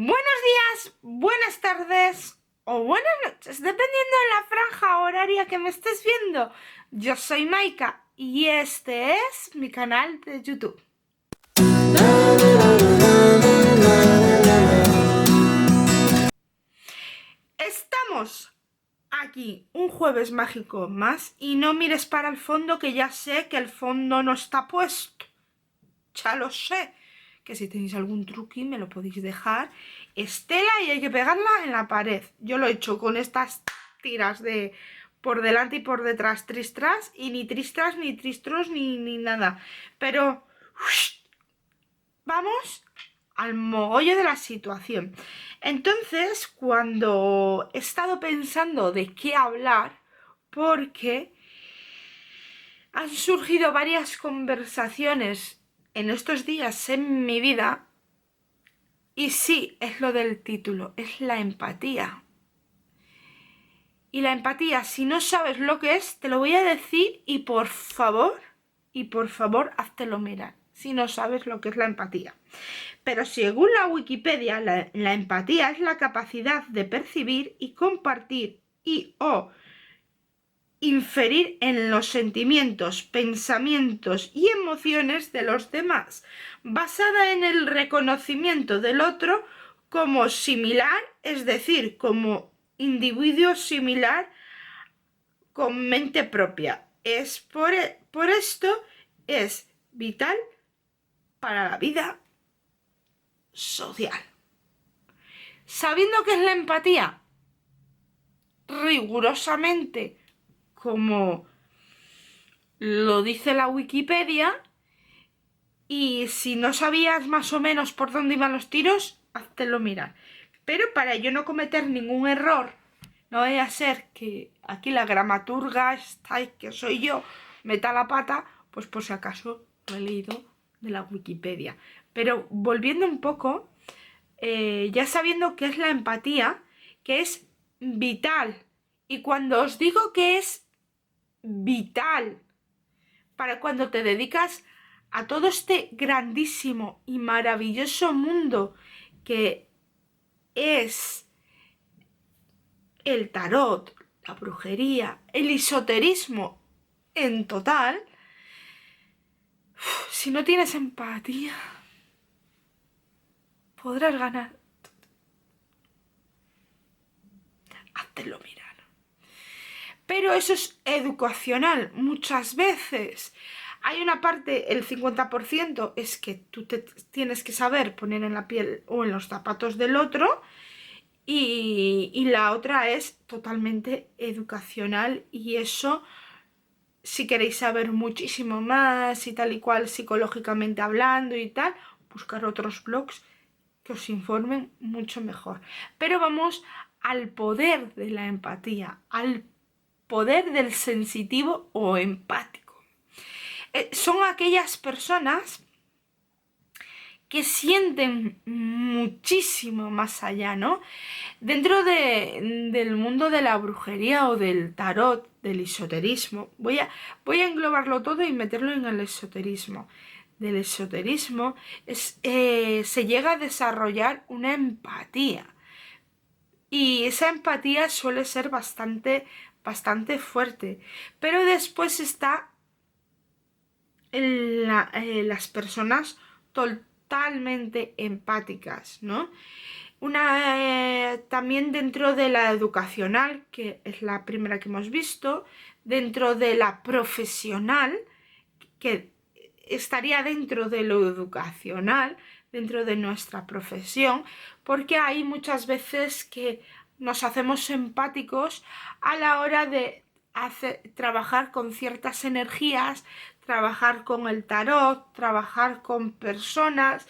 Buenos días, buenas tardes o buenas noches, dependiendo de la franja horaria que me estés viendo. Yo soy Maika y este es mi canal de YouTube. Estamos aquí un jueves mágico más y no mires para el fondo, que ya sé que el fondo no está puesto. Ya lo sé. Que si tenéis algún truqui me lo podéis dejar. Estela y hay que pegarla en la pared. Yo lo he hecho con estas tiras de por delante y por detrás, tristras, y ni tristras, ni tristros, ni nada. Pero vamos al mogollo de la situación. Entonces, cuando he estado pensando de qué hablar, porque han surgido varias conversaciones en estos días en mi vida. Y sí, es lo del título, es la empatía. Y la empatía, si no sabes lo que es, te lo voy a decir y por favor, háztelo mirar, si no sabes lo que es la empatía. Pero según la Wikipedia, la empatía es la capacidad de percibir y compartir o inferir en los sentimientos, pensamientos y emociones de los demás, basada en el reconocimiento del otro como similar, es decir, como individuo similar con mente propia. Por esto es vital para la vida social. Sabiendo qué es la empatía, rigurosamente, como lo dice la Wikipedia, y si no sabías más o menos por dónde iban los tiros, háztelo mirar. Pero para yo no cometer ningún error, no vaya a ser que aquí la gramaturga que soy yo, meta la pata, pues por si acaso lo he leído de la Wikipedia. Pero volviendo un poco, ya sabiendo qué es la empatía, que es vital. Y cuando os digo que es vital para cuando te dedicas a todo este grandísimo y maravilloso mundo que es el tarot, la brujería, el esoterismo en total, si no tienes empatía, podrás ganar. Háztelo mirar. Pero eso es educacional muchas veces. Hay una parte, el 50%, es que tú te tienes que saber poner en la piel o en los zapatos del otro, y la otra es totalmente educacional, y eso, si queréis saber muchísimo más y tal y cual psicológicamente hablando y tal, buscar otros blogs que os informen mucho mejor. Pero vamos al poder de la empatía, al poder del sensitivo o empático. Son aquellas personas que sienten muchísimo más allá, ¿no? Dentro del mundo de la brujería o del tarot, del esoterismo, voy a englobarlo todo y meterlo en el esoterismo. Del esoterismo se llega a desarrollar una empatía. Y esa empatía suele ser bastante fuerte. Pero después está las personas totalmente empáticas, ¿no? También dentro de la educacional, que es la primera que hemos visto, dentro de la profesional, que estaría dentro de lo educacional, dentro de nuestra profesión, porque hay muchas veces que nos hacemos empáticos a la hora de trabajar con ciertas energías, trabajar con el tarot, trabajar con personas,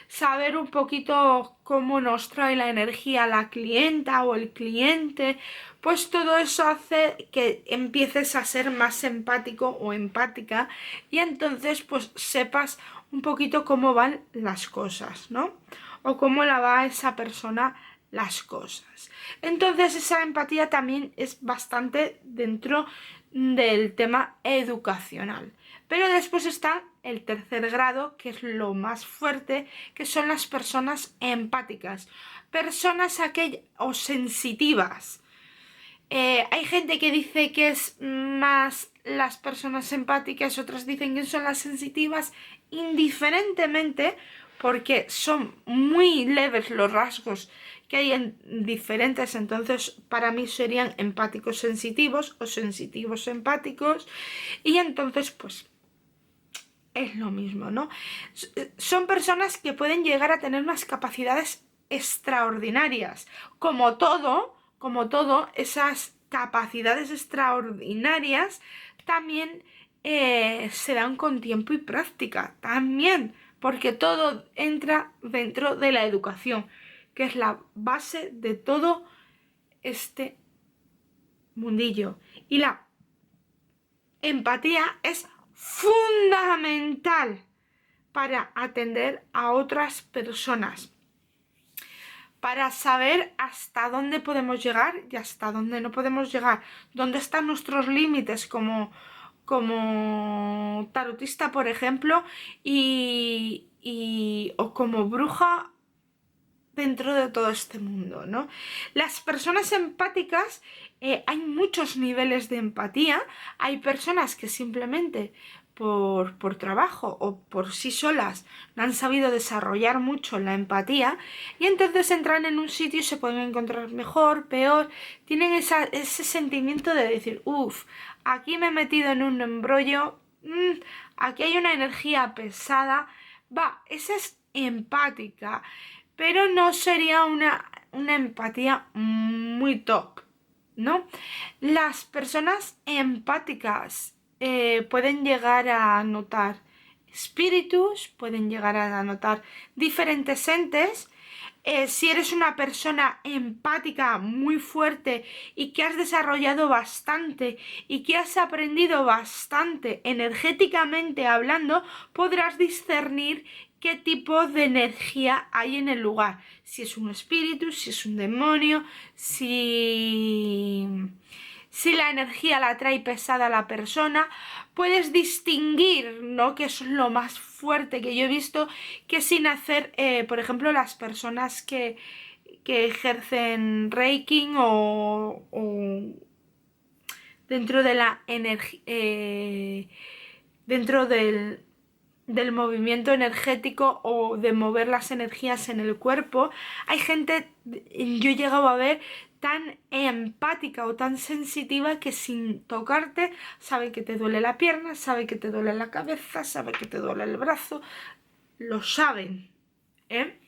saber un poquito cómo nos trae la energía la clienta o el cliente. Pues todo eso hace que empieces a ser más empático o empática, y entonces pues sepas un poquito cómo van las cosas, ¿no? O cómo la va esa persona las cosas. Entonces esa empatía también es bastante dentro del tema educacional. Pero después está el tercer grado, que es lo más fuerte, que son las personas empáticas, personas o sensitivas. Hay gente que dice que es más las personas empáticas, otras dicen que son las sensitivas, indiferentemente, porque son muy leves los rasgos que hay en diferentes, entonces para mí serían empáticos sensitivos o sensitivos empáticos, y entonces pues es lo mismo, ¿no? Son personas que pueden llegar a tener unas capacidades extraordinarias. Como todo, esas capacidades extraordinarias también se dan con tiempo y práctica. También, porque todo entra dentro de la educación, que es la base de todo este mundillo. Y la empatía es fundamental para atender a otras personas, para saber hasta dónde podemos llegar y hasta dónde no podemos llegar, dónde están nuestros límites como tarotista, por ejemplo, o como bruja dentro de todo este mundo, ¿no? Las personas empáticas, hay muchos niveles de empatía. Hay personas que simplemente por trabajo o por sí solas no han sabido desarrollar mucho la empatía y entonces entran en un sitio y se pueden encontrar mejor, peor, tienen ese sentimiento de decir, uff, aquí me he metido en un embrollo, aquí hay una energía pesada, esa es empática, pero no sería una empatía muy top, ¿no? Las personas empáticas pueden llegar a notar espíritus, pueden llegar a notar diferentes entes. Si eres una persona empática muy fuerte y que has desarrollado bastante y que has aprendido bastante energéticamente hablando, podrás discernir qué tipo de energía hay en el lugar. Si es un espíritu, si es un demonio, si la energía la trae pesada la persona, puedes distinguir, ¿no? Que eso es lo más fuerte que yo he visto, que sin hacer, por ejemplo, las personas que ejercen Reiki o dentro de la energía, dentro del movimiento energético o de mover las energías en el cuerpo, hay gente, yo he llegado a ver, tan empática o tan sensitiva que sin tocarte sabe que te duele la pierna, sabe que te duele la cabeza, sabe que te duele el brazo, lo saben, ¿eh?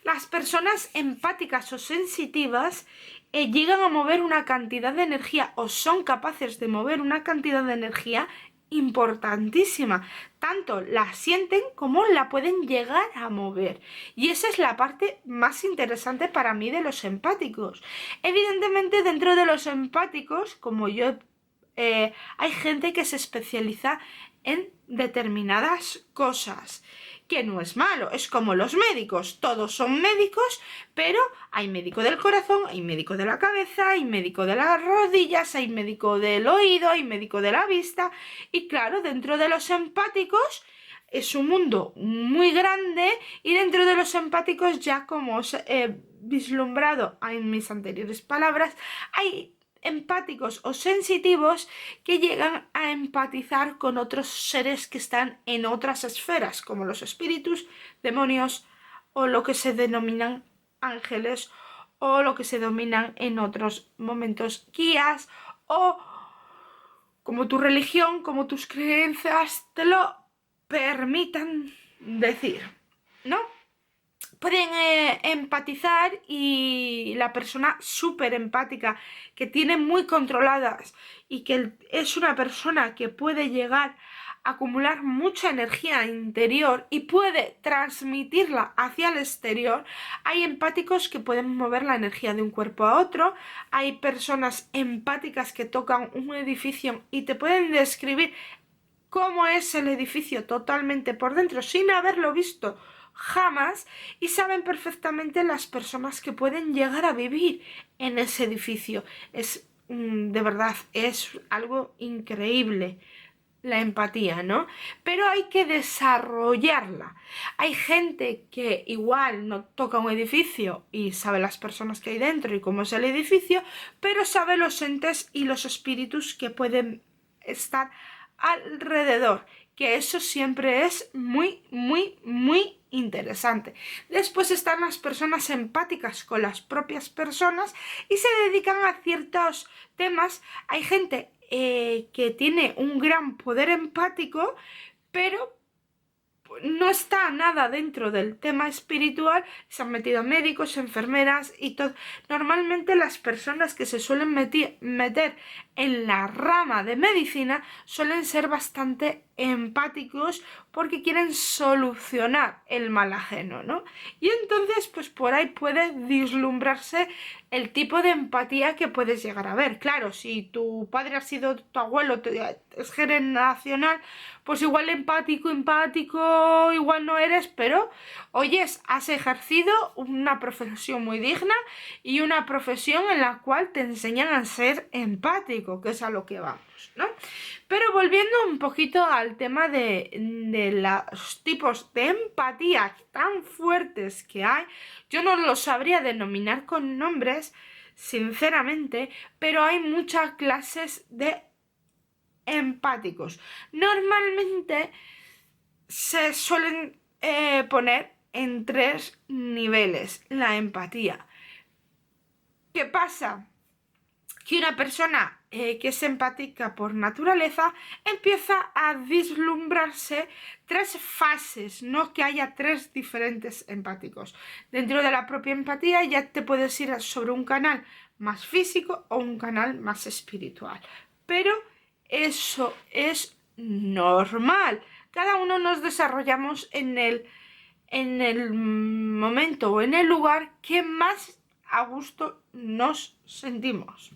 Las personas empáticas o sensitivas llegan a mover una cantidad de energía o son capaces de mover una cantidad de energía importantísima. Tanto la sienten como la pueden llegar a mover. Y esa es la parte más interesante para mí de los empáticos. Evidentemente, dentro de los empáticos, como yo, hay gente que se especializa en determinadas cosas, que no es malo, es como los médicos, todos son médicos, pero hay médico del corazón, hay médico de la cabeza, hay médico de las rodillas, hay médico del oído, hay médico de la vista, y claro, dentro de los empáticos es un mundo muy grande, y dentro de los empáticos, ya como os he vislumbrado en mis anteriores palabras, hay empáticos o sensitivos que llegan a empatizar con otros seres que están en otras esferas, como los espíritus, demonios o lo que se denominan ángeles o lo que se denominan en otros momentos guías o como tu religión, como tus creencias te lo permitan decir, ¿no? Pueden empatizar, y la persona súper empática que tiene muy controladas y que es una persona que puede llegar a acumular mucha energía interior y puede transmitirla hacia el exterior. Hay empáticos que pueden mover la energía de un cuerpo a otro. Hay personas empáticas que tocan un edificio y te pueden describir cómo es el edificio totalmente por dentro sin haberlo visto jamás, y saben perfectamente las personas que pueden llegar a vivir en ese edificio. Es de verdad, es algo increíble la empatía, ¿no? Pero hay que desarrollarla. Hay gente que igual no toca un edificio y sabe las personas que hay dentro y cómo es el edificio, pero sabe los entes y los espíritus que pueden estar alrededor, que eso siempre es muy, muy, muy interesante. Después están las personas empáticas con las propias personas y se dedican a ciertos temas. Hay gente que tiene un gran poder empático, pero no está nada dentro del tema espiritual, se han metido médicos, enfermeras y todo. Normalmente las personas que se suelen meter en la rama de medicina suelen ser bastante empáticos porque quieren solucionar el mal ajeno, ¿no? Y entonces, pues por ahí puede vislumbrarse el tipo de empatía que puedes llegar a ver. Claro, si tu padre ha sido tu abuelo, es generacional, pues igual empático, igual no eres, pero oyes, has ejercido una profesión muy digna y una profesión en la cual te enseñan a ser empático, que es a lo que vamos, ¿no? Pero volviendo un poquito al tema de los tipos de empatía tan fuertes que hay, yo no los sabría denominar con nombres, sinceramente, pero hay muchas clases de empáticos. Normalmente se suelen poner en 3 niveles la empatía. ¿Qué pasa? Que una persona que es empática por naturaleza empieza a vislumbrarse 3 fases, no que haya 3 diferentes empáticos. Dentro de la propia empatía ya te puedes ir sobre un canal más físico o un canal más espiritual. Pero eso es normal. Cada uno nos desarrollamos en el momento o en el lugar que más a gusto nos sentimos.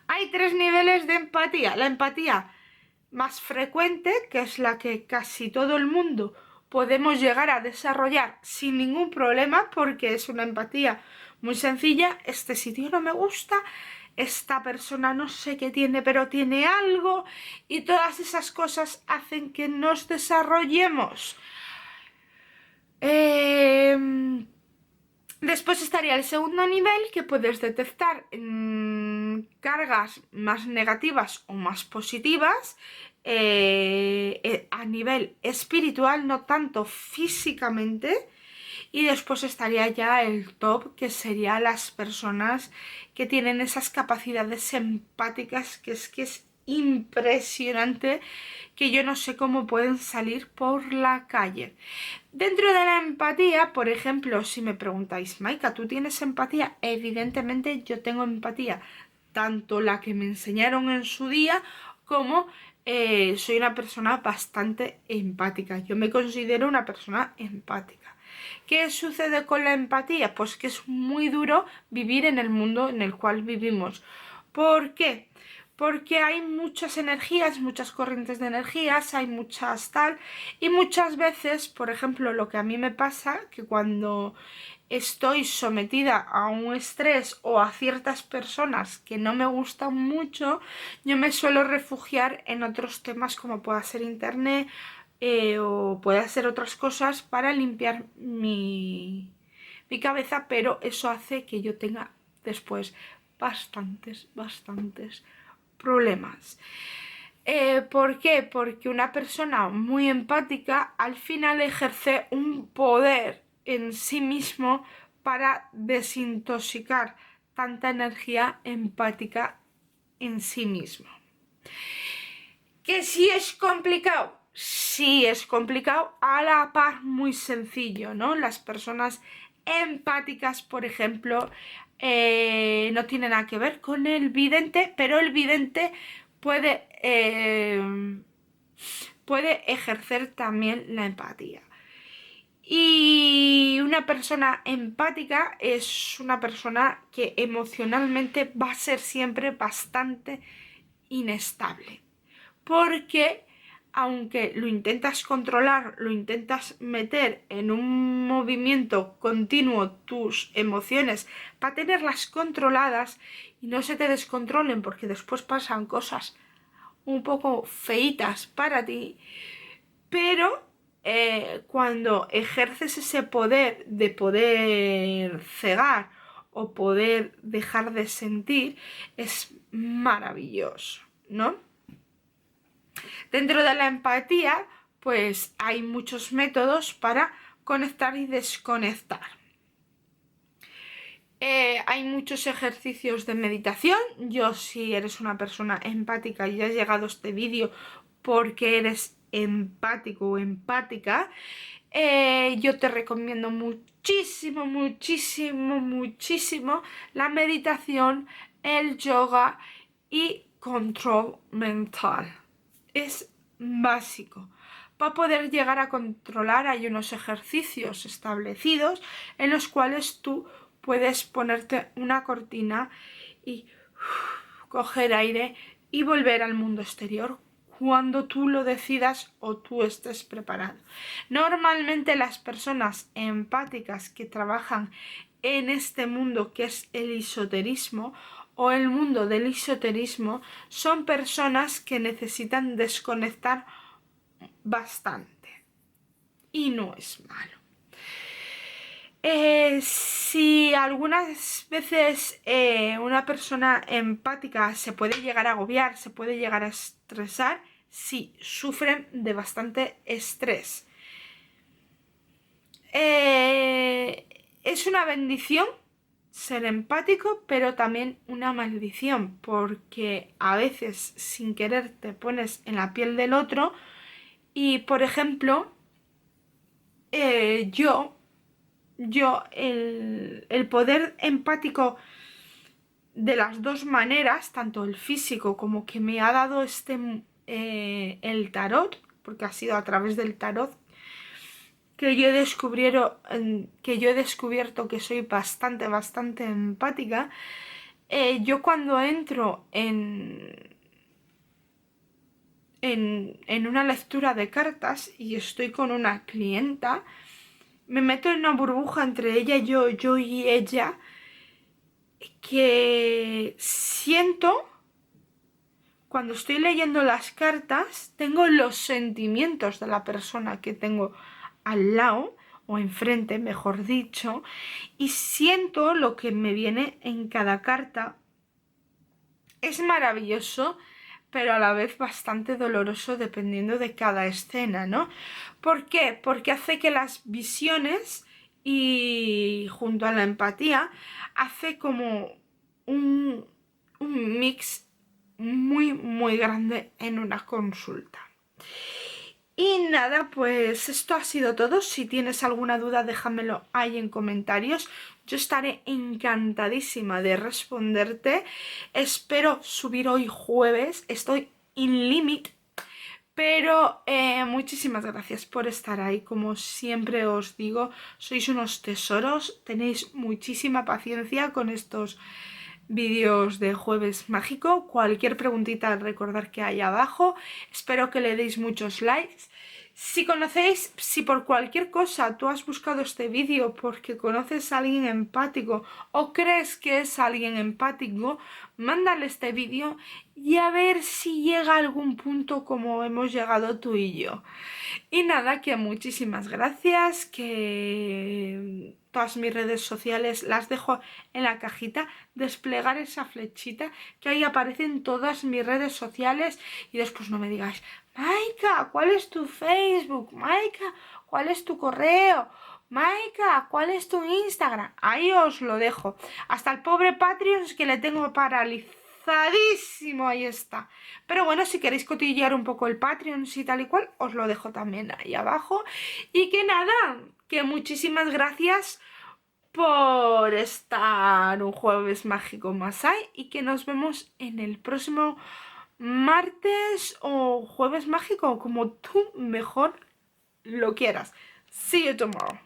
Hay 3 niveles de empatía. La empatía más frecuente, que es la que casi todo el mundo podemos llegar a desarrollar sin ningún problema, porque es una empatía muy sencilla. Este sitio no me gusta, esta persona no sé qué tiene, pero tiene algo, y todas esas cosas hacen que nos desarrollemos. Después estaría el segundo nivel, que puedes detectar cargas más negativas o más positivas a nivel espiritual, no tanto físicamente. Y después estaría ya el top, que serían las personas que tienen esas capacidades empáticas, que es impresionante, que yo no sé cómo pueden salir por la calle. Dentro de la empatía, por ejemplo, si me preguntáis, Maika, ¿tú tienes empatía? Evidentemente yo tengo empatía, tanto la que me enseñaron en su día como soy una persona bastante empática. Yo me considero una persona empática. ¿Qué sucede con la empatía? Pues que es muy duro vivir en el mundo en el cual vivimos. ¿Por qué? Porque hay muchas energías, muchas corrientes de energías, hay muchas tal, y muchas veces, por ejemplo, lo que a mí me pasa, que cuando estoy sometida a un estrés o a ciertas personas que no me gustan mucho, yo me suelo refugiar en otros temas como pueda ser internet o puede ser otras cosas para limpiar mi cabeza, pero eso hace que yo tenga después bastantes problemas. ¿Por qué? Porque una persona muy empática al final ejerce un poder en sí mismo para desintoxicar tanta energía empática en sí mismo. ¿Que sí es complicado? Sí es complicado, a la par muy sencillo, ¿no? Las personas empáticas, por ejemplo, no tiene nada que ver con el vidente, pero el vidente puede ejercer también la empatía. Y una persona empática es una persona que emocionalmente va a ser siempre bastante inestable, porque aunque lo intentas controlar, lo intentas meter en un movimiento continuo tus emociones para tenerlas controladas y no se te descontrolen, porque después pasan cosas un poco feitas para ti, pero cuando ejerces ese poder de poder cegar o poder dejar de sentir, es maravilloso, ¿no? Dentro de la empatía, pues hay muchos métodos para conectar y desconectar. Hay muchos ejercicios de meditación. Yo, si eres una persona empática y has llegado a este vídeo porque eres empático o empática, yo te recomiendo muchísimo, muchísimo, muchísimo la meditación, el yoga y control mental. Es básico. Para poder llegar a controlar hay unos ejercicios establecidos en los cuales tú puedes ponerte una cortina y coger aire y volver al mundo exterior cuando tú lo decidas o tú estés preparado. Normalmente las personas empáticas que trabajan en este mundo que es el esoterismo o el mundo del esoterismo son personas que necesitan desconectar bastante y no es malo. Si algunas veces una persona empática se puede llegar a agobiar, se puede llegar a estresar, sí, sufren de bastante estrés. Es una bendición ser empático, pero también una maldición, porque a veces sin querer te pones en la piel del otro y, por ejemplo, el poder empático de las dos maneras, tanto el físico como que me ha dado el tarot, porque ha sido a través del tarot que yo he descubierto que soy bastante empática. Yo cuando entro en una lectura de cartas y estoy con una clienta, me meto en una burbuja entre ella, yo y ella, que siento, cuando estoy leyendo las cartas, tengo los sentimientos de la persona que tengo al lado, o enfrente, mejor dicho, y siento lo que me viene en cada carta. Es maravilloso, pero a la vez bastante doloroso dependiendo de cada escena, ¿no? ¿Por qué? Porque hace que las visiones y junto a la empatía hace como un mix muy grande en una consulta. Y nada, pues esto ha sido todo. Si tienes alguna duda, déjamelo ahí en comentarios. Yo estaré encantadísima de responderte. Espero subir hoy jueves. Estoy in limit. Pero muchísimas gracias por estar ahí. Como siempre os digo, sois unos tesoros. Tenéis muchísima paciencia con estos vídeos de Jueves Mágico. Cualquier preguntita, recordad que hay abajo. Espero que le deis muchos likes. Si por cualquier cosa tú has buscado este vídeo porque conoces a alguien empático o crees que es alguien empático, mándale este vídeo y a ver si llega a algún punto como hemos llegado tú y yo. Y nada, que muchísimas gracias, que todas mis redes sociales las dejo en la cajita, desplegar esa flechita, que ahí aparecen todas mis redes sociales y después no me digáis, Maika, ¿cuál es tu Facebook? Maika, ¿cuál es tu correo? Maika, ¿cuál es tu Instagram? Ahí os lo dejo. Hasta el pobre Patreon es que le tengo paralizadísimo, ahí está. Pero bueno, si queréis cotillear un poco el Patreon y tal y cual, os lo dejo también ahí abajo. Y que nada, que muchísimas gracias por estar un jueves mágico más ahí y que nos vemos en el próximo martes o jueves mágico, como tú mejor lo quieras. See you tomorrow.